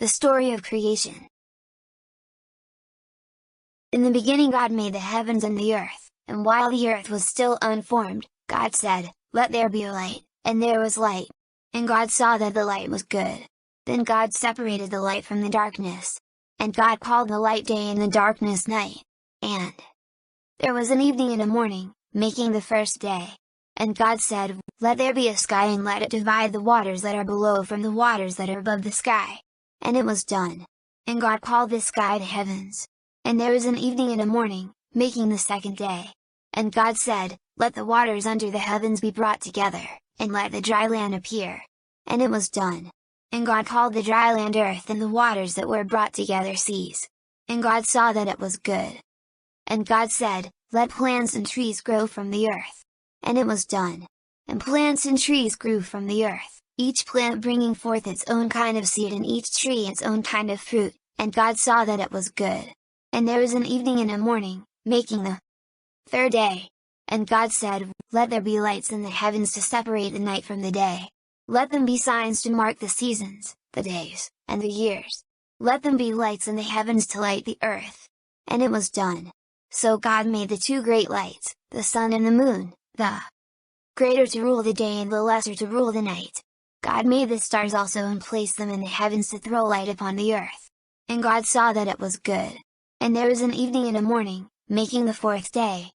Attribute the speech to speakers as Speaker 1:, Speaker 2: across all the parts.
Speaker 1: The story of creation. In the beginning God made the heavens and the earth, and while the earth was still unformed, God said, "Let there be light," and there was light. And God saw that the light was good. Then God separated the light from the darkness. And God called the light day and the darkness night. And there was an evening and a morning, making the first day. And God said, "Let there be a sky and let it divide the waters that are below from the waters that are above the sky." And it was done. And God called the sky the heavens. And there was an evening and a morning, making the second day. And God said, "Let the waters under the heavens be brought together, and let the dry land appear." And it was done. And God called the dry land earth and the waters that were brought together seas. And God saw that it was good. And God said, "Let plants and trees grow from the earth." And it was done. And plants and trees grew from the earth, each plant bringing forth its own kind of seed and each tree its own kind of fruit, and God saw that it was good. And there was an evening and a morning, making the third day. And God said, "Let there be lights in the heavens to separate the night from the day. Let them be signs to mark the seasons, the days, and the years. Let them be lights in the heavens to light the earth." And it was done. So God made the two great lights, the sun and the moon, the greater to rule the day and the lesser to rule the night. God made the stars also and placed them in the heavens to throw light upon the earth. And God saw that it was good. And there was an evening and a morning, making the fourth day.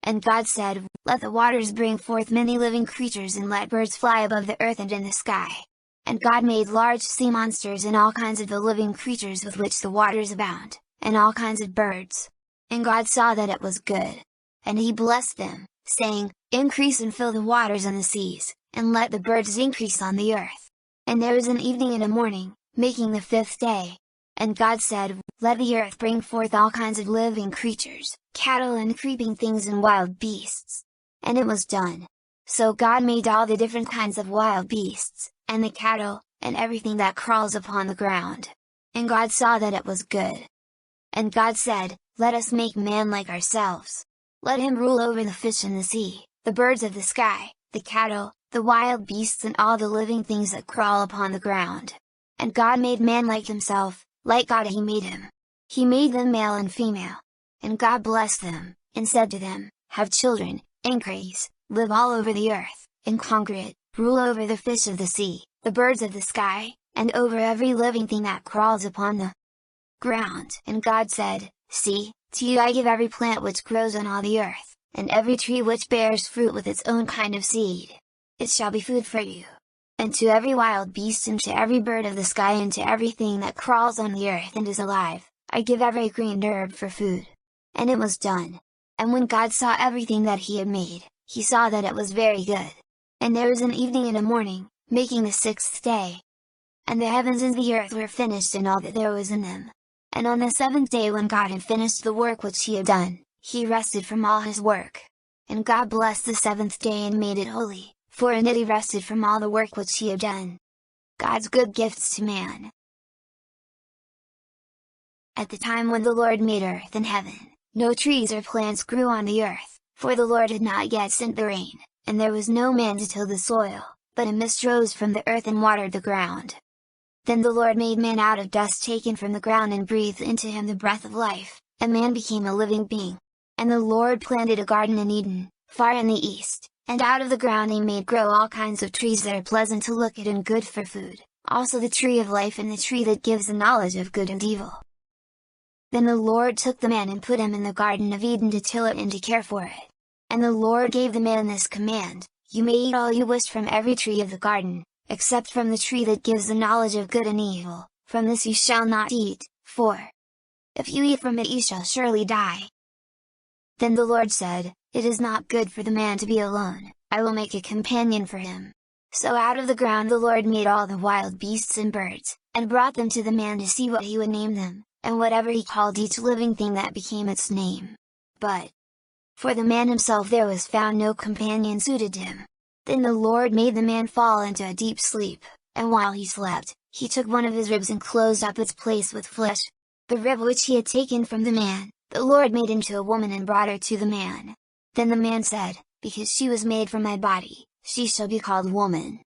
Speaker 1: And God said, "Let the waters bring forth many living creatures and let birds fly above the earth and in the sky." And God made large sea monsters and all kinds of the living creatures with which the waters abound, and all kinds of birds. And God saw that it was good. And He blessed them, saying, "Increase and fill the waters and the seas, and let the birds increase on the earth." And there was an evening and a morning, making the fifth day. And God said, "Let the earth bring forth all kinds of living creatures, cattle and creeping things and wild beasts." And it was done. So God made all the different kinds of wild beasts, and the cattle, and everything that crawls upon the ground. And God saw that it was good. And God said, "Let us make man like ourselves. Let him rule over the fish in the sea, the birds of the sky, the cattle, the wild beasts and all the living things that crawl upon the ground." And God made man like himself, like God He made him. He made them male and female. And God blessed them, and said to them, "Have children, increase, live all over the earth, and conquer it, rule over the fish of the sea, the birds of the sky, and over every living thing that crawls upon the ground." And God said, "See, to you I give every plant which grows on all the earth, and every tree which bears fruit with its own kind of seed. It shall be food for you. And to every wild beast and to every bird of the sky and to everything that crawls on the earth and is alive, I give every green herb for food." And it was done. And when God saw everything that He had made, He saw that it was very good. And there was an evening and a morning, making the sixth day. And the heavens and the earth were finished and all that there was in them. And on the seventh day when God had finished the work which He had done, He rested from all His work. And God blessed the seventh day and made it holy, for in it He rested from all the work which He had done. God's good gifts to man. At the time when the Lord made earth and heaven, no trees or plants grew on the earth, for the Lord had not yet sent the rain, and there was no man to till the soil, but a mist rose from the earth and watered the ground. Then the Lord made man out of dust taken from the ground and breathed into him the breath of life, and man became a living being. And the Lord planted a garden in Eden, far in the east, and out of the ground He made grow all kinds of trees that are pleasant to look at and good for food, also the tree of life and the tree that gives the knowledge of good and evil. Then the Lord took the man and put him in the garden of Eden to till it and to care for it. And the Lord gave the man this command, "You may eat all you wish from every tree of the garden, except from the tree that gives the knowledge of good and evil, from this you shall not eat, for if you eat from it you shall surely die." Then the Lord said, "It is not good for the man to be alone, I will make a companion for him." So out of the ground the Lord made all the wild beasts and birds, and brought them to the man to see what he would name them, and whatever he called each living thing that became its name. But for the man himself there was found no companion suited to him. Then the Lord made the man fall into a deep sleep, and while he slept, He took one of his ribs and closed up its place with flesh. The rib which He had taken from the man, the Lord made into a woman and brought her to the man. Then the man said, "Because she was made from my body, she shall be called woman."